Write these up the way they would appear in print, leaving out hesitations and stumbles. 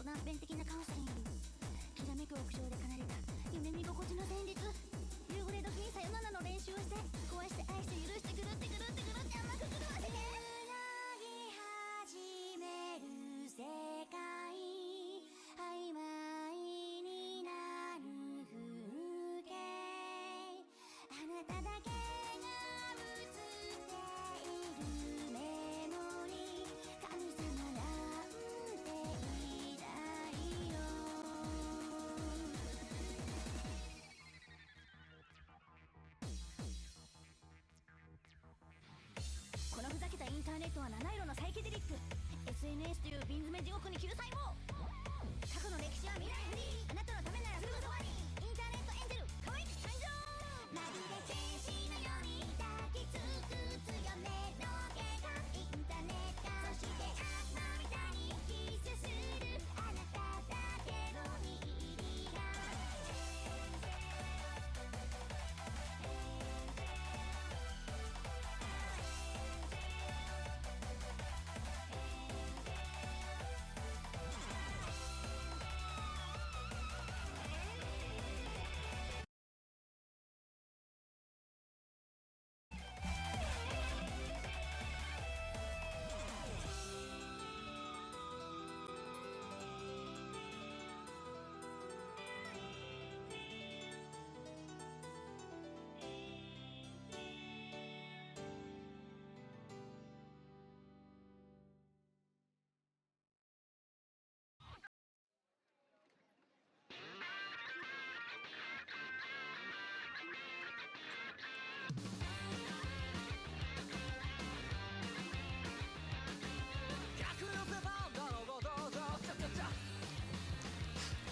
断片的なカウンセリング、きらめく屋上で奏でた夢見心地の旋律、夕暮れ時にさよならの練習をして壊して愛して許してぐるってぐるってぐるって甘く狂わせて繋ぎ始める世界、曖昧になる風景、あなただけが映っているメモリー、神様なんていないよ。このふざけたインターネットは七色のサイケデリック SNS という瓶詰め地獄に救済を、過去の歴史は未来フリー、あなたのためならすぐそばに、インターネットエンジェル可愛く参上、まるで天使のように抱きつく強めの計画、インターネット、そして悪魔みたいにキスするあなただけの入りが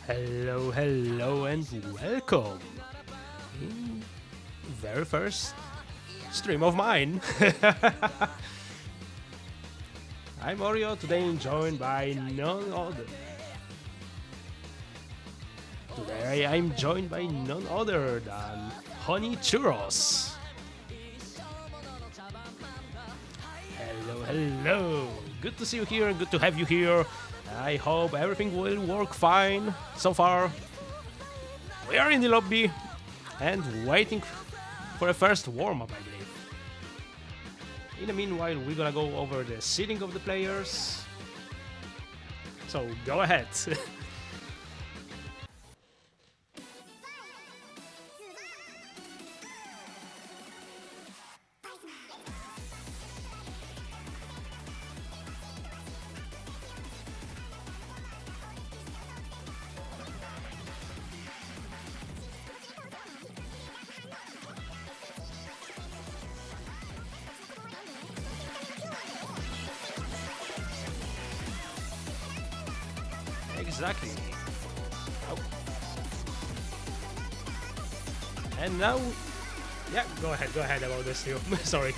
Hello, hello, and welcome. Very first stream of mine. I'm Oreo, today joined by none other. Today I'm joined by none other than Honey Churros. Hello, hello. Good to see you here, good to have you here. I hope everything will work fine. So far, we are in the lobby and waiting for a first warm-up, I believe. In the meanwhile, we're gonna go over the seating of the players. So go ahead. Exactly. Oh. And now, yeah, go ahead about this too. Sorry.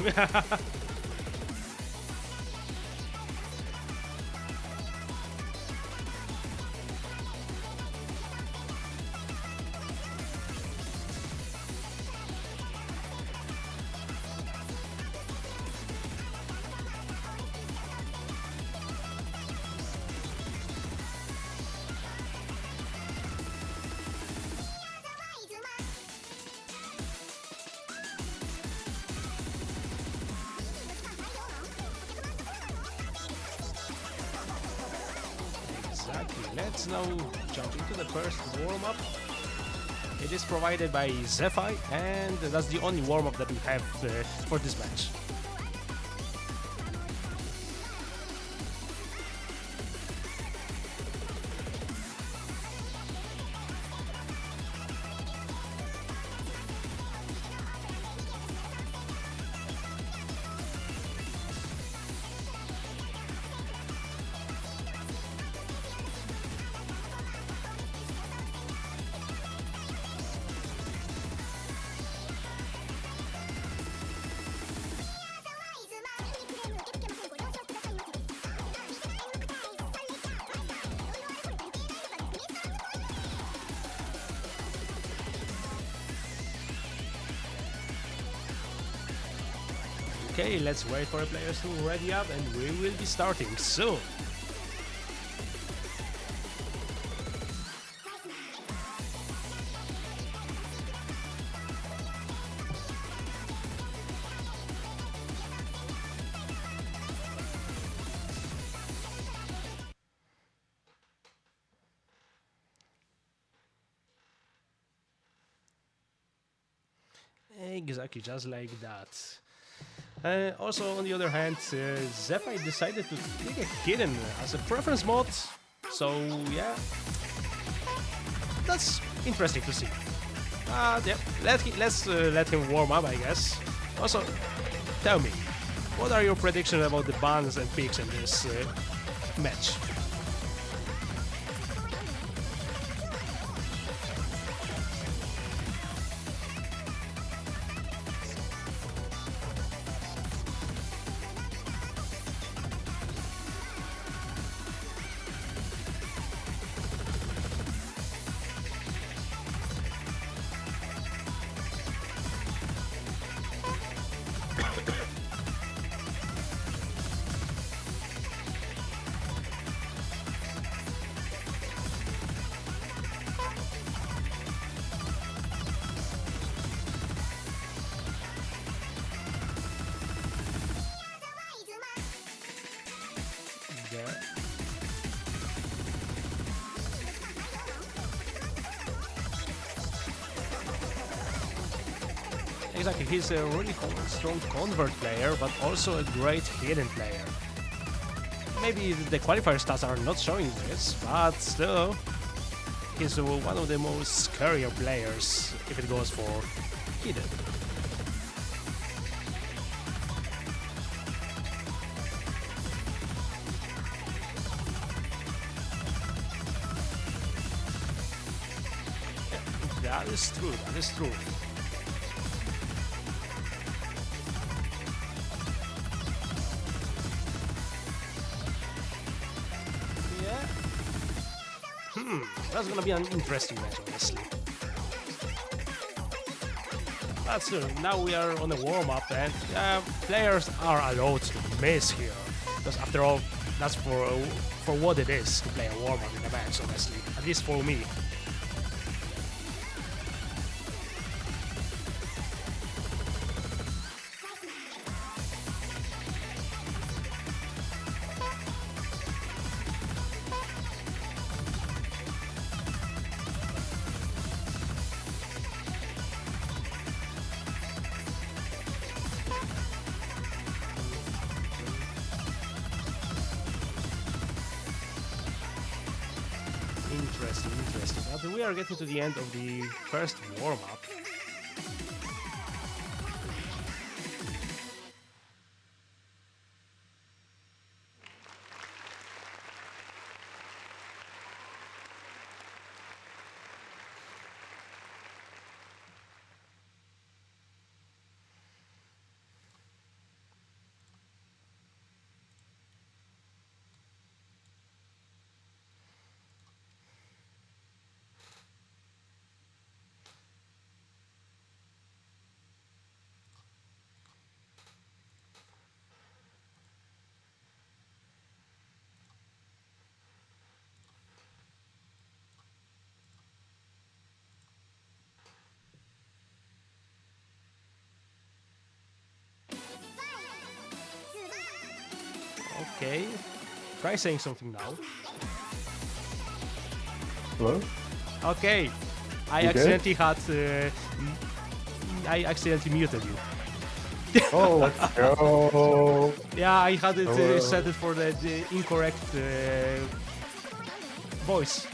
Let's now jump into the first warm-up. It is provided by Zephyte, and that's the only warm-up that we have for this match. Okay, let's wait for the players to ready up and we will be starting soon. Exactly, just like that. Also, on the other hand, Zephyte decided to take a hidden as a preference mod. So yeah, that's interesting to see. Yeah, let's let him warm up, I guess. Also, tell me, what are your predictions about the bans and picks in this match? Yeah. Exactly, he's a really strong convert player, but also a great hidden player. Maybe the qualifier stats are not showing this, but still, he's one of the most scarier players if it goes for hidden. Yeah, that is true, that is true. That's gonna be an interesting match, honestly. But still, now we are on a warm-up, and players are allowed to miss here. Because after all, that's for what it is to play a warm-up in a match, honestly. At least for me. Interesting. But we are getting to the end of the first warm-up. Okay, try saying something now. Hello? Okay, I You accidentally I accidentally muted you. Oh, let's go. Yeah, I had it Hello. set it for the incorrect voice.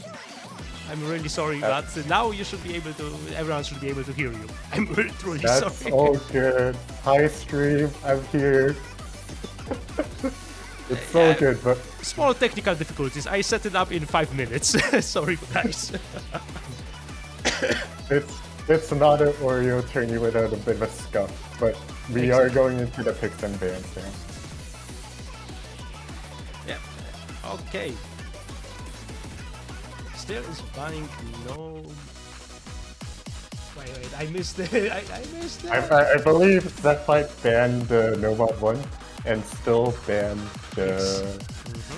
I'm really sorry, but now you should be able to. Everyone should be able to hear you. I'm really truly That's sorry. all good. Hi, stream. I'm here. It's so good, but Small technical difficulties. I set it up in 5 minutes. Sorry, guys. it's not an Oreo tourney without a bit of a scuff, but we are going into the picks and bans now. Yeah. Okay. StiL is buying no. Wait, I missed it. I missed it. I believe Zephyte banned the Nomad 1 and still banned the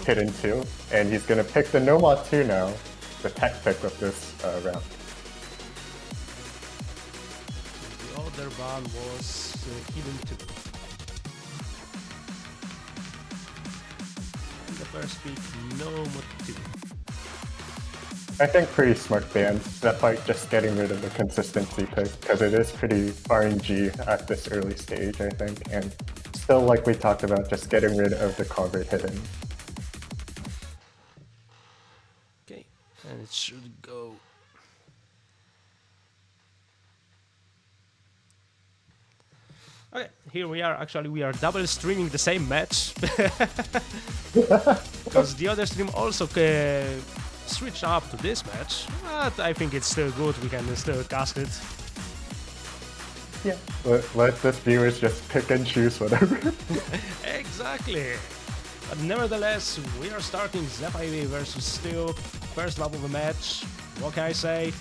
Hidden 2, and he's gonna pick the Nomad 2 now, the tech pick of this round. The other ban was Hidden 2. And the first pick, Nomad 2. I think pretty smart ban. Zephyte just getting rid of the consistency pick because it is pretty RNG at this early stage, I think, and still, like we talked about, just getting rid of the convert hidden. Okay, and it should go. Okay, here we are. Actually, we are double streaming the same match because the other stream also switched up to this match, but I think it's still good. We can still cast it. Yeah, let this viewers just pick and choose whatever. Exactly. But nevertheless, we are starting Zephyte versus StiL. First lap of the match. What can I say?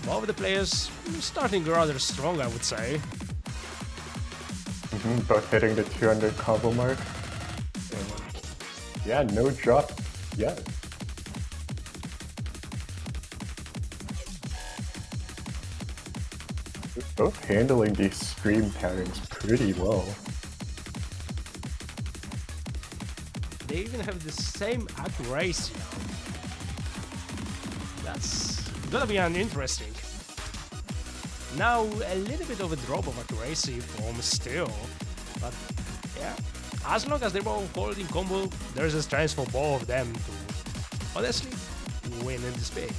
Both the players starting rather strong, I would say. Both hitting the 200 combo mark. And yeah, no drop yet. Both handling these stream patterns pretty well. They even have the same accuracy. That's gonna be interesting. Now a little bit of a drop of accuracy from StiL, but yeah, as long as they're both holding combo, there's a chance for both of them to honestly win in this pick.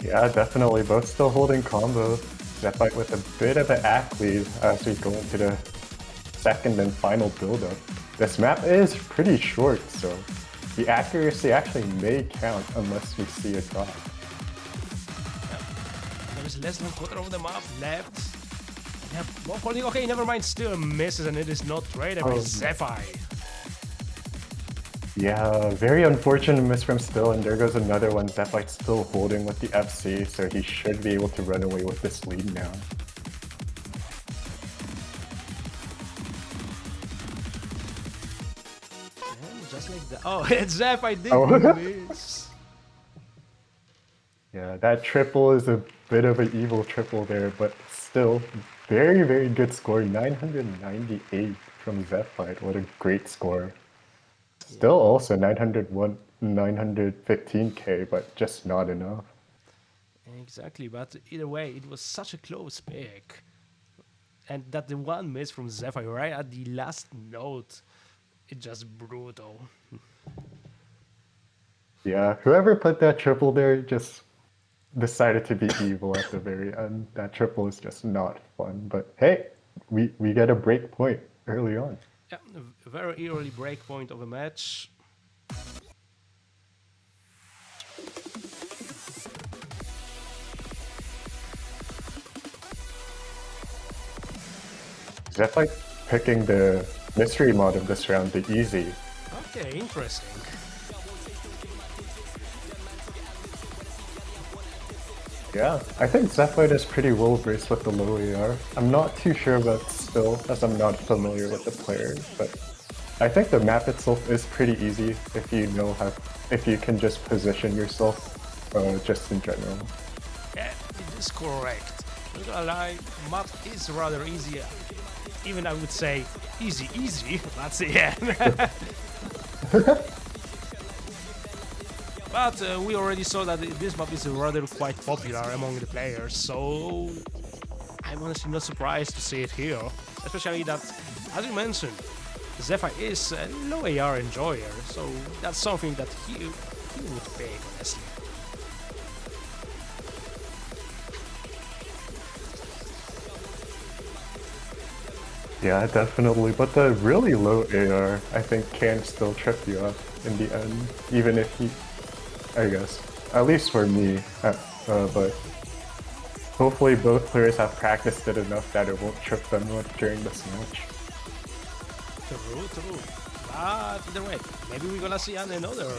Yeah, definitely. Both still holding combo. Zephyte with a bit of an act lead as we go into the second and final build-up. This map is pretty short, so the accuracy actually may count unless we see a drop. There's less than a quarter of the map left. Yeah, both holding. Okay, never mind. StiL misses, and it is not traded by Zephyte. Yeah, very unfortunate miss from StiL, and there goes another one. Zephyte still holding with the FC, so he should be able to run away with this lead now. And just like that. Oh, it's Zephyte did miss. Yeah, that triple is a bit of an evil triple there, but still very, very good score. 998 from Zephyte. What a great score. Still also 901, 915k, but just not enough. Exactly, but either way, it was such a close pick. And that the one miss from Zephyte right at the last note, it's just brutal. Yeah, whoever put that triple there just decided to be evil at the very end. That triple is just not fun, but hey, we get a break point early on. Yeah, a very early break point of a match. Zephyte picking the mystery mod of this round, the easy. Okay, interesting. Yeah, I think Zephyte is pretty well versed with the low AR. I'm not too sure about StiL, as I'm not familiar with the player, but I think the map itself is pretty easy if you know how, if you can just position yourself, just in general. Yeah, it is correct. Not gonna lie, map is rather easy. Even I would say easy. That's it. Yeah. But we already saw that this map is rather quite popular among the players, so I'm honestly not surprised to see it here. Especially that, as you mentioned, Zephyte is a low AR enjoyer, so that's something that he would pick, honestly. Yeah, definitely, but the really low AR, I think, can still trip you up in the end, even if he, I guess, at least for me, but hopefully both players have practiced it enough that it won't trip them up during this match. True. But either way, maybe we're gonna see another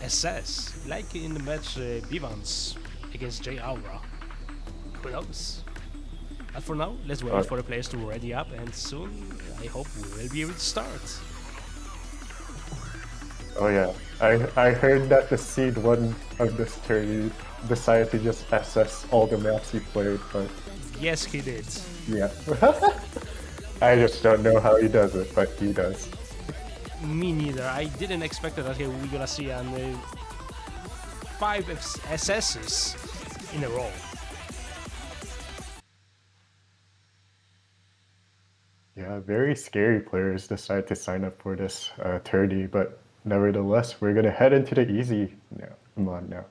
SS, like in the match Bivans against J Aura. Who knows? But for now, let's wait for the players to ready up, and soon I hope we will be able to start. Oh yeah, I heard that the seed one of this tourney decided to just SS all the maps he played, but Yes, he did. yeah. I just don't know how he does it, but he does. Me neither. I didn't expect that we're gonna see an 5 SSs in a row. Yeah, very scary players decide to sign up for this 30, but nevertheless, we're gonna head into the easy mod now.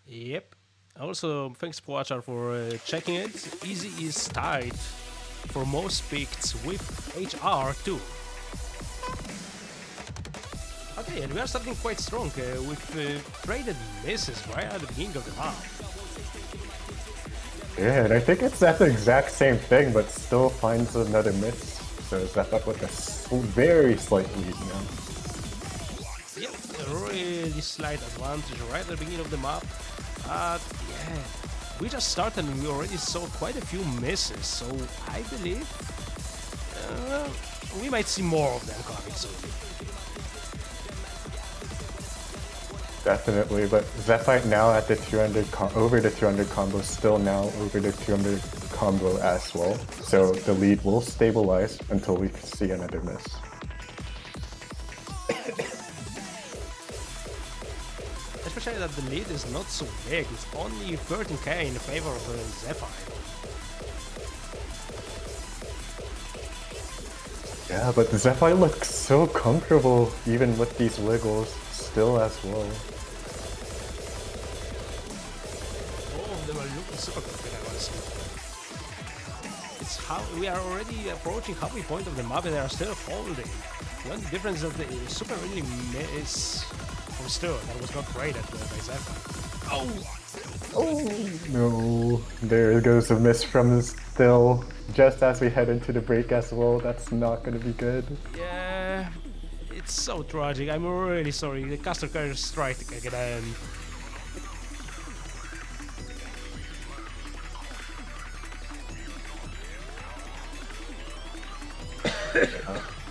Yep. Also, thanks Poachar for checking it. Easy is tied for most picked with HR too. Okay, and we are starting quite strong with traded misses right at the beginning of the map. Yeah, and I think it's that exact same thing, but still finds another miss. So Zephyte with a very slight lead now. Yep, a really slight advantage right at the beginning of the map. But yeah, we just started and we already saw quite a few misses, so I believe we might see more of them coming soon. Definitely, but Zephyte now at the 200 over the 200 combo, still now over the 200 combo as well. So the lead will stabilize until we see another miss. Especially that the lead is not so big, it's only 13k in favor of Zephyte. Yeah, but Zephyte looks so comfortable even with these wiggles still as well. All of them are looking super good, I want to say. It's how we are already approaching halfway point of the map and they are still holding. The only difference is that the super really miss from StiL that was not rated by Zephyte. Oh no, there goes a miss from StiL just as we head into the break as well. That's not gonna be good. Yeah, it's so tragic. I'm really sorry. The caster carrier strike again.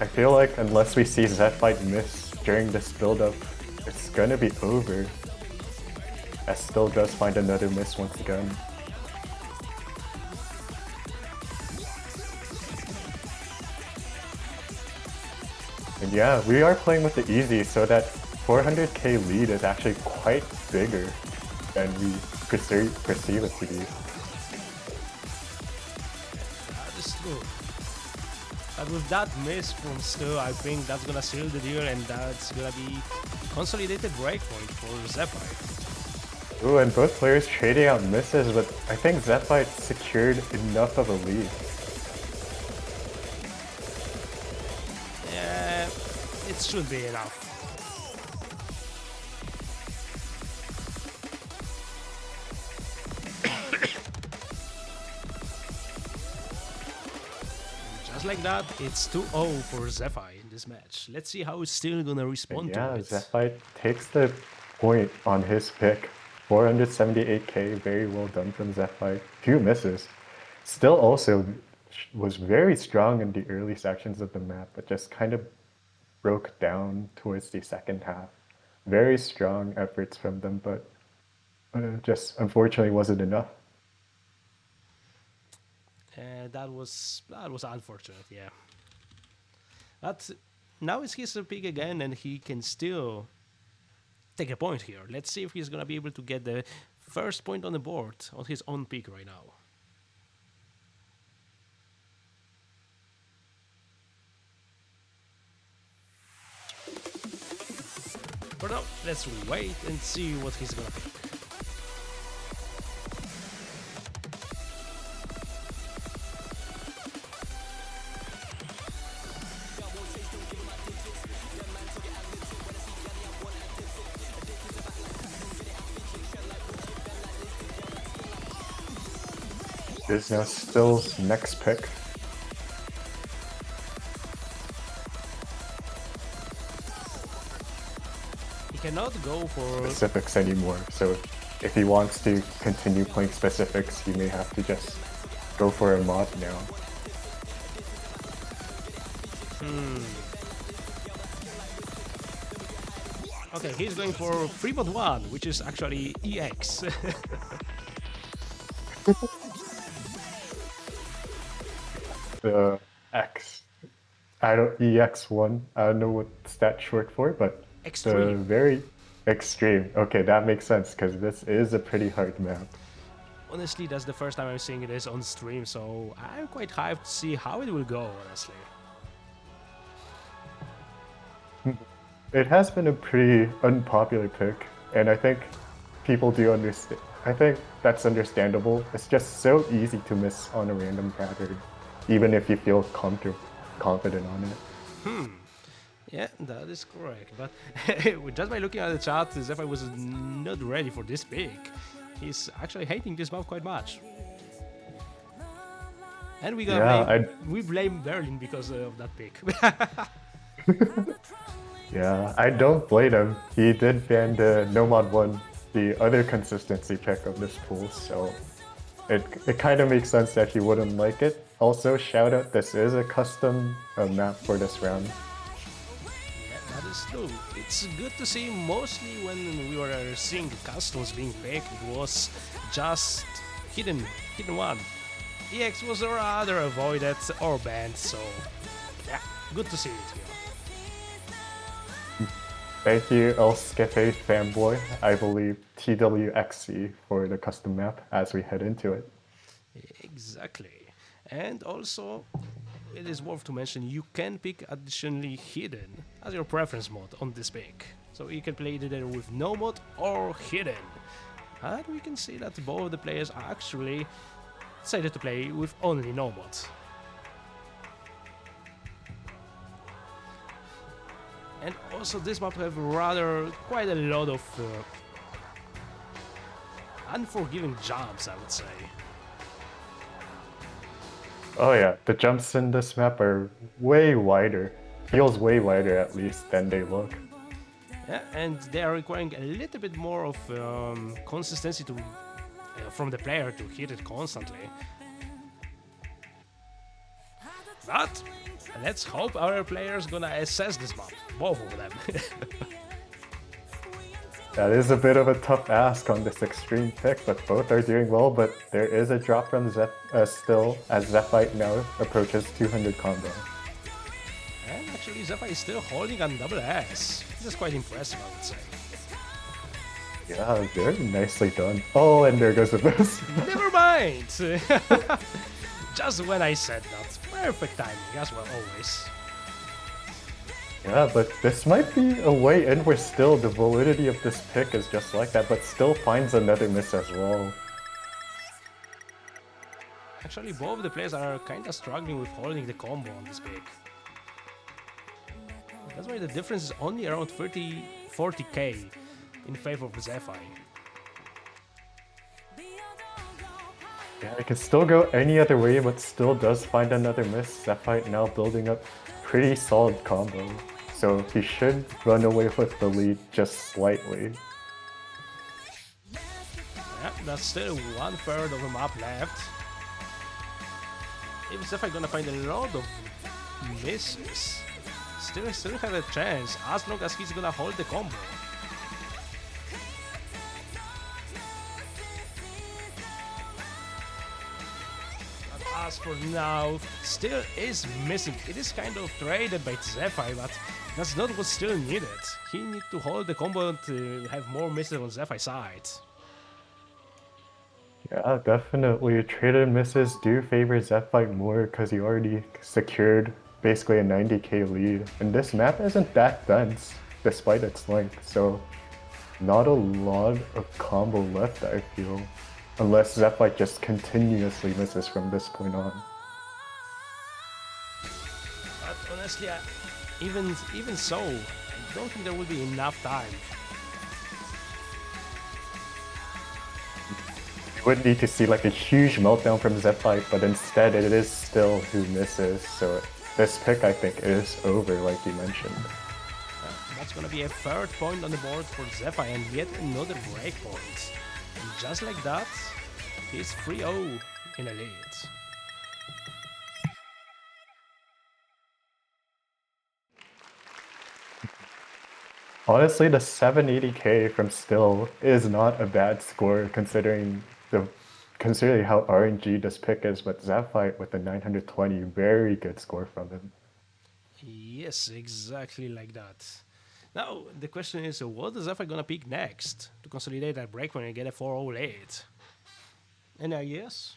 I feel like unless we see Zephyte miss during this build-up, it's gonna be over. As StiL does find another miss once again. And yeah, we are playing with the easy, so that 400k lead is actually quite bigger than we perceive it to be. That is true. But with that miss from StiL, I think that's gonna seal the deal and that's gonna be consolidated breakpoint for Zephyte. Ooh, and both players trading out misses, but I think Zephyte secured enough of a lead. Yeah, it should be enough. Just like that, it's 2-0 for Zephyte in this match. Let's see how it's still gonna respond to it. Zephyte takes the point on his pick. 478k, very well done from Zephyte. Few misses. StiL also was very strong in the early sections of the map, but just kind of broke down towards the second half. Very strong efforts from them, but just unfortunately wasn't enough. That was unfortunate, yeah. But now it's his pick again, and he can still take a point here. Let's see if he's gonna be able to get the first point on the board on his own pick right now. For now, let's wait and see what he's gonna pick. This is now StiL's next pick. He cannot go for Specifics anymore, so if he wants to continue playing specifics, he may have to just go for a mod now. Okay, he's going for 3.1, which is actually EX. The X. I don't EX1. I don't know what stat short for, but the Extreme. very extreme. Okay, that makes sense because this is a pretty hard map. Honestly, that's the first time I'm seeing this on stream, so I'm quite hyped to see how it will go, honestly. It has been a pretty unpopular pick, and I think people do understand. I think that's understandable. It's just so easy to miss on a random pattern, even if you feel confident on it. Yeah, that is correct. But just by looking at the chat, Zephyte was not ready for this pick. He's actually hating this map quite much. And we blame Berlin because of that pick. Yeah, I don't blame him. He did ban the Nomad 1, the other consistency pick of this pool, so it kind of makes sense that he wouldn't like it. Also, shout out, this is a custom map for this round. Yeah, that is true. It's good to see mostly when we were seeing customs being picked, it was just hidden one. EX was rather avoided or banned, so yeah, good to see it here. Thank you, El Skefe fanboy. I believe TWXC for the custom map as we head into it. Exactly. And also, it is worth to mention you can pick additionally hidden as your preference mode on this pick. So you can play it either with no mod or hidden. And we can see that both of the players are actually decided to play with only no mod. And also this map have quite a lot of unforgiving jumps, I would say. Oh yeah, the jumps in this map are way wider. Feels way wider at least than they look. Yeah, and they are requiring a little bit more of consistency from the player to hit it constantly. But let's hope our players gonna assess this map, both of them. That is a bit of a tough ask on this extreme pick, but both are doing well, but there is a drop from StiL as Zephyte now approaches 200 combo. And actually Zephyte is still holding on double S. This is quite impressive, I would say. Yeah, very nicely done. Oh, and there goes the boost. Never mind! Just when I said that. Perfect timing, as well, always. Yeah, but this might be a way in where still the validity of this pick is just like that, but still finds another miss as well. Actually, both of the players are kinda struggling with holding the combo on this pick. That's why the difference is only around 40k in favor of Zephyte. Yeah, it can still go any other way, but still does find another miss. Zephyte now building up pretty solid combo, so he should run away with the lead just slightly. Yeah, that's still 1/3 of the map left. If Zephyte gonna find a lot of misses, still have a chance as long as he's gonna hold the combo. As for now, StiL is missing. It is kind of traded by Zephyte, but that's not what StiL needed. He needs to hold the combo to have more misses on Zephyte's side. Yeah, definitely. Traded misses do favor Zephyte more because he already secured basically a 90k lead. And this map isn't that dense, despite its length, so not a lot of combo left, I feel. Unless Zephyte just continuously misses from this point on. But honestly, even so, I don't think there will be enough time. You would need to see like a huge meltdown from Zephyte, but instead it is StiL who misses, so this pick I think is over like you mentioned. That's gonna be a third point on the board for Zephyte and yet another breakpoint. And just like that, he's 3-0 in a lead. Honestly, the 780k from StiL is not a bad score considering how RNG this pick is, but Zephyte with the 920, very good score from him. Yes, exactly like that. Now, the question is, what is Zephyte gonna pick next to consolidate that breakpoint and get a 4-0 lead? Any ideas?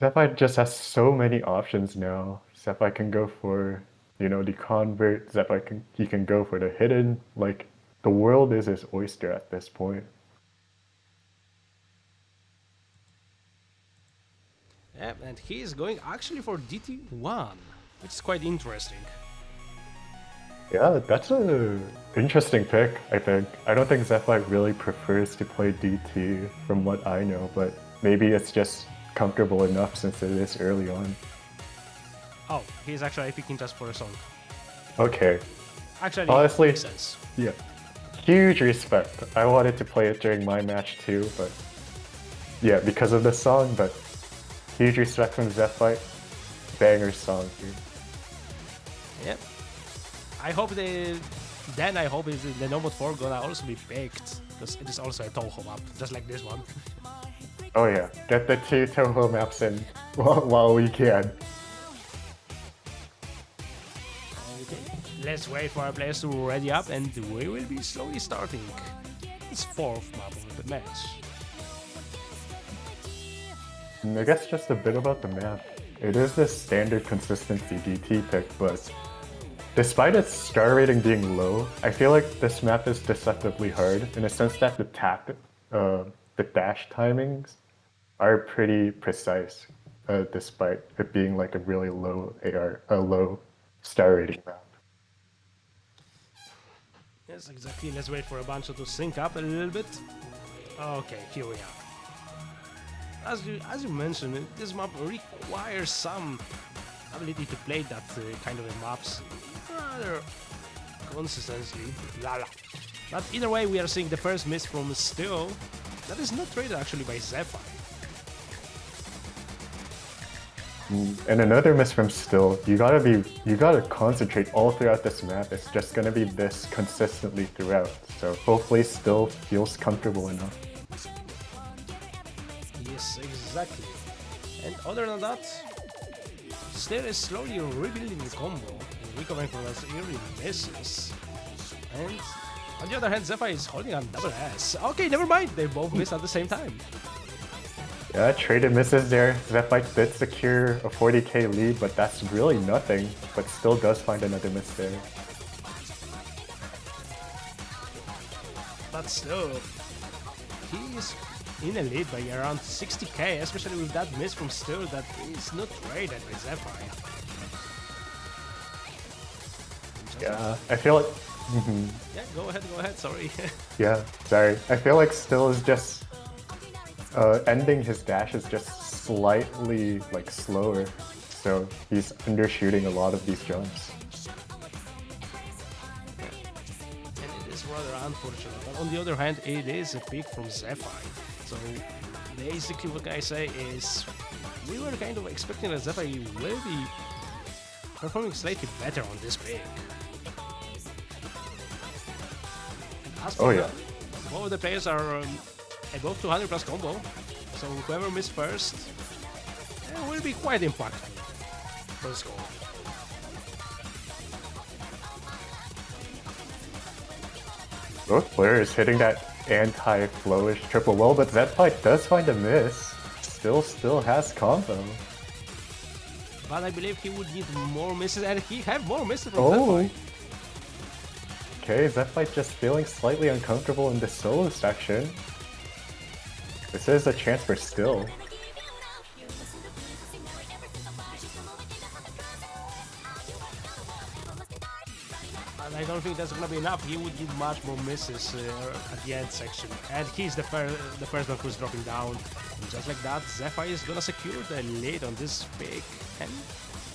Zephyte just has so many options now. Zephyte can go for, the convert. He can go for the hidden. Like, the world is his oyster at this point. Yep, and he is going actually for DT1, which is quite interesting. Yeah, that's a interesting pick, I think. I don't think Zephyte really prefers to play DT from what I know, but maybe it's just comfortable enough since it is early on. Oh, he's actually picking just for a song. Okay. Actually, Honestly, makes sense. yeah. Huge respect. I wanted to play it during my match too, but yeah, because of the song, but huge respect from Zephyte. Banger song, dude. Yep. I hope I hope the Nomad 4 gonna also be picked, because it is also a Toho map, just like this one. Oh yeah, get the two Toho maps in while we can. Okay. Let's wait for our players to ready up, and we will be slowly starting this fourth map of the match. I guess just a bit about the map. It is the standard consistency DT pick, but despite its star rating being low, I feel like this map is deceptively hard in a sense that the dash timings are pretty precise, despite it being like a really a low star rating map. Yes, exactly. Let's wait for a bunch to sync up a little bit. Okay, here we are. As you mentioned, this map requires some ability to play that kind of maps rather consistently. But either way, we are seeing the first miss from StiL. That is not traded actually by Zephyte. And another miss from StiL. You gotta concentrate all throughout this map. It's just gonna be this consistently throughout. So hopefully StiL feels comfortable enough. Yes, exactly. And other than that, StiL is slowly rebuilding the combo and recovering from those early misses. And on the other hand, Zephyte is holding on double S. Okay, never mind. They both missed at the same time. Yeah, traded misses there. Zephyte did secure a 40k lead, but that's really nothing. But still does find another miss there. But still, he is in a lead by around 60k, especially with that miss from StiL that is not traded by Zephyte. Yeah, I feel like... Yeah, go ahead, sorry. Yeah, sorry. I feel like StiL is just... ending his dash is just slightly like slower, so he's undershooting a lot of these jumps. And it is rather unfortunate, but on the other hand, it is a pick from Zephyte. So basically what I say is, we were kind of expecting that Zephyte will be performing slightly better on this pick. As for Oh yeah. both of the players are above 200 plus combo, so whoever missed first will be quite impactful for the score. Both players hitting that anti-flowish triple well, but Zephyte does find a miss. Still has combo. But I believe he would need more misses, and he have more misses from Oh. Zephyte. Okay, Zephyte just feeling slightly uncomfortable in the solo section. This is a chance for StiL. And I don't think that's gonna be enough. He would need much more misses at the end section. And he's the first one who's dropping down. And just like that, Zephyte is gonna secure the lead on this pick and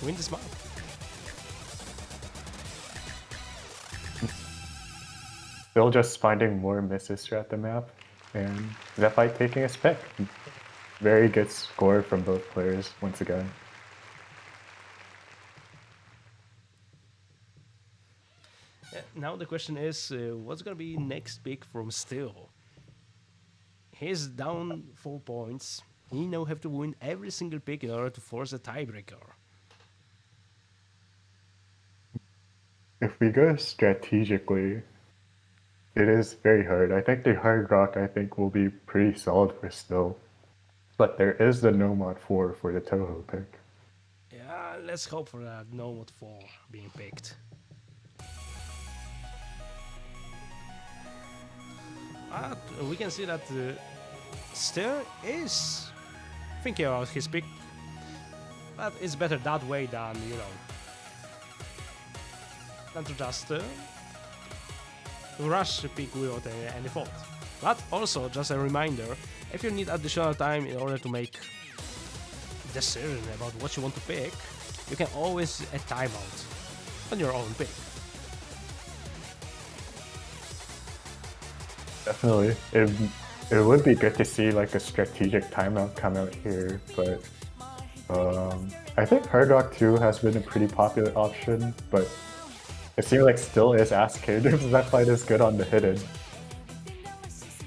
win this map. Still just finding more misses throughout the map, and Zephyte taking his pick. Very good score from both players once again. Now the question is, what's gonna be next pick from StiL? He's down 4 points. he now have to win every single pick in order to force a tiebreaker. If we go strategically, it is very hard. I think the hard rock will be pretty solid for StiL. But there is the Nomad 4 for the Toho pick. Yeah, let's hope for that Nomad 4 being picked. But we can see that StiL is thinking about his pick. But it's better that way than, than to just rush the pick without any thought. But also, just a reminder, if you need additional time in order to make decision about what you want to pick, you can always a timeout on your own pick. Definitely. It would be good to see like a strategic timeout come out here, but I think Hard Rock 2 has been a pretty popular option, but it seems like StiL is ass kid if Zephyte is good on the hidden.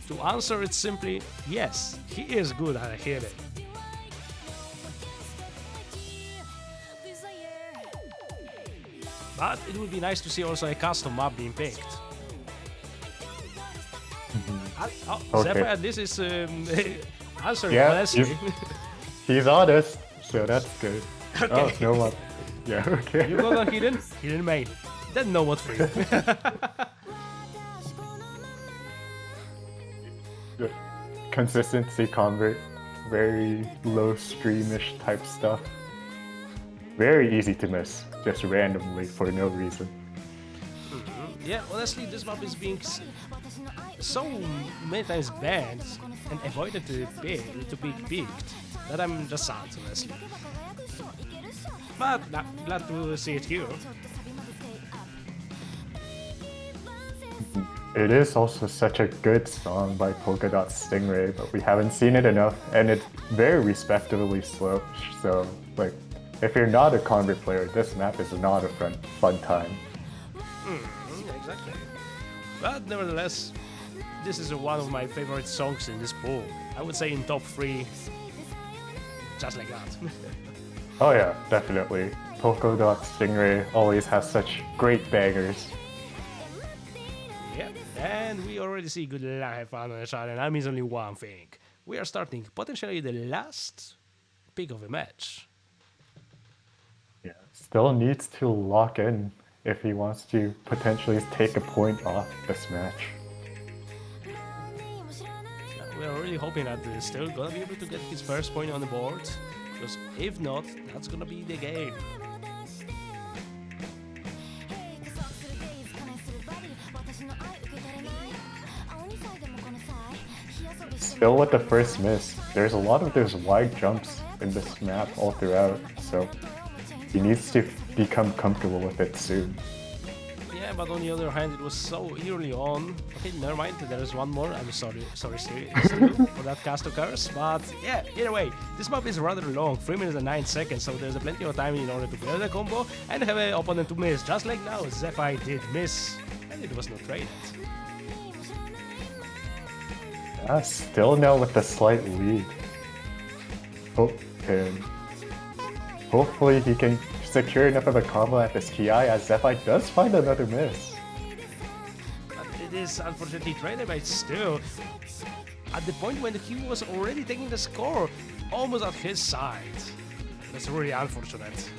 To answer it simply, yes, he is good at a hidden. But it would be nice to see also a custom map being picked. Okay. Zephyte, this is answering Yeah, honestly. He's honest, so that's good. Okay. Oh, no one. Yeah, okay. You got a hidden? Hidden main. Then no what for you. Consistency convert, very low streamish type stuff. Very easy to miss, just randomly for no reason. Yeah, honestly, this map is being so many times banned and avoided to be picked that I'm just sad, honestly. But glad to see it here. It is also such a good song by Polka Dot Stingray, but we haven't seen it enough, and it's very respectably slow. So, like, if you're not a Convert player, this map is not a fun time. Exactly. But nevertheless, this is one of my favorite songs in this pool. I would say in top 3, just like that. Oh yeah, definitely. Polka Dot Stingray always has such great bangers. Yeah, and we already see good luck, have fun on the shot, and that means only one thing. We are starting potentially the last pick of the match. Yeah, still needs to lock in if he wants to potentially take a point off this match. We are really hoping that he's still gonna be able to get his first point on the board, because if not, that's gonna be the game. Still with the first miss. There's a lot of those wide jumps in this map all throughout, so he needs to become comfortable with it soon. Yeah, but on the other hand, it was so early on. Okay, never mind, there is one more. I'm sorry, Stu, for that cast of curse. But yeah, either way, this map is rather long, 3 minutes and 9 seconds, so there's plenty of time in order to build a combo and have an opponent to miss. Just like now, Zephyte did miss, and it was not traded. Yeah, still now with a slight lead. And hopefully he can secure enough of a combo at this TI as Zephyte does find another miss. But it is unfortunately traded by StiL at the point when he was already taking the score almost at his side. That's really unfortunate.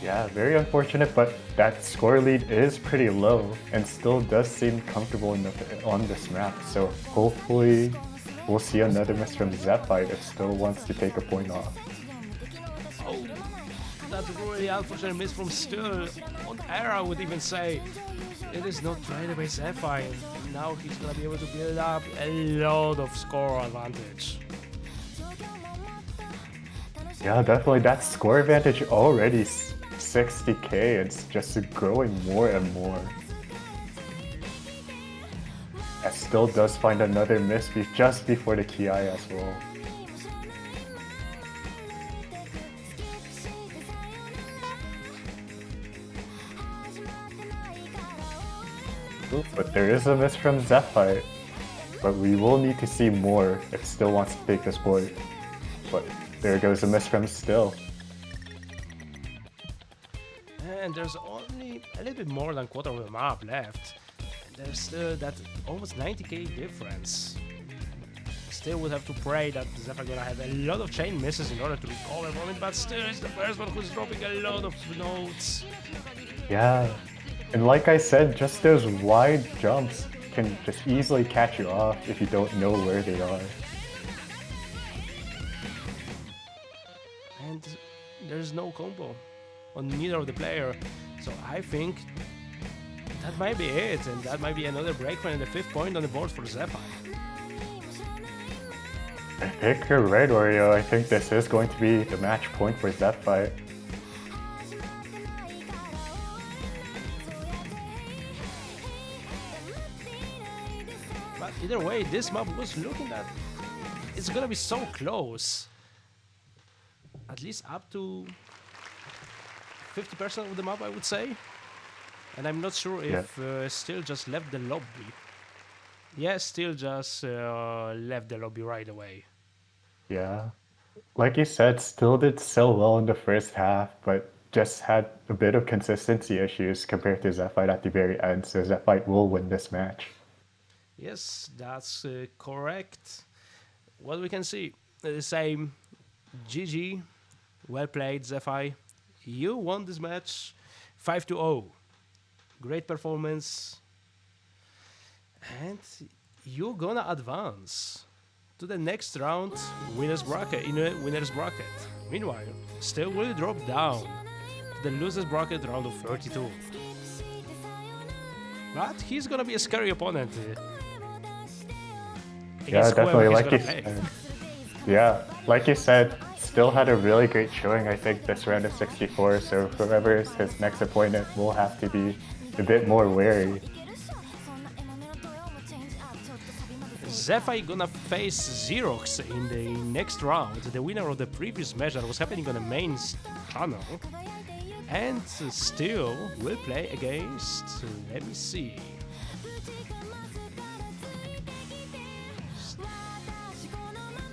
Yeah, very unfortunate, but that score lead is pretty low and still does seem comfortable enough on this map. So hopefully we'll see another miss from Zephyte if still wants to take a point off. Oh, that's a really unfortunate miss from StiL. On air, I would even say it is not traded by Zephyte. Now he's gonna be able to build up a lot of score advantage. Yeah, definitely that score advantage already 60k. It's just growing more and more. As still does find another miss just before the Ki as well. But there is a miss from Zephyte. but we will need to see more if StiL wants to take this board. But there goes a miss from StiL. And there's only a little bit more than quarter of the map left. And there's still that almost 90k difference. Still would have to pray that Zephyte gonna have a lot of chain misses in order to recover from it, but still is the first one who's dropping a lot of notes. Yeah, and like I said, just those wide jumps can just easily catch you off if you don't know where they are. And there's no combo on neither of the player, so I think that might be it, and that might be another breakpoint and the 5th point on the board for Zephyte. I think you're right, Oreo. I think this is going to be the match point for Zephyte. But either way, this map was looking at it's gonna be so close. At least up to 50% of the map, I would say. And I'm not sure if StiL just left the lobby. Yeah, StiL just left the lobby right away. Yeah. Like you said, StiL did so well in the first half, but just had a bit of consistency issues compared to Zephyte at the very end, so Zephyte will win this match. Yes, that's correct. What we can see, the same. GG, well played, Zephyte. You won this match 5-0. Great performance. And you're gonna advance to the next round winners bracket in a winners bracket. Meanwhile, StiL will drop down to the losers bracket round of 32. But he's gonna be a scary opponent. Yeah, definitely. Like you said. Yeah, like you said, StiL had a really great showing, I think, this round of 64, so whoever is his next opponent will have to be a bit more wary. Zephyte gonna face Xerox in the next round, the winner of the previous match that was happening on the main channel. And StiL will play against, let me see.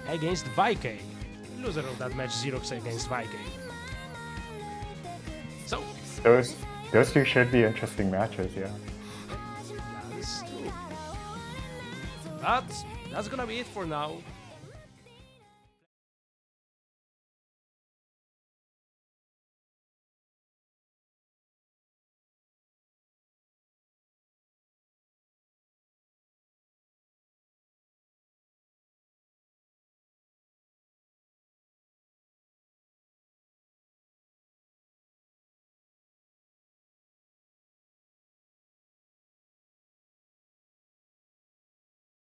Against Vyke. Loser of that match, Xerox against Vyke. So, Those two should be interesting matches, yeah. that is true. But that's gonna be it for now.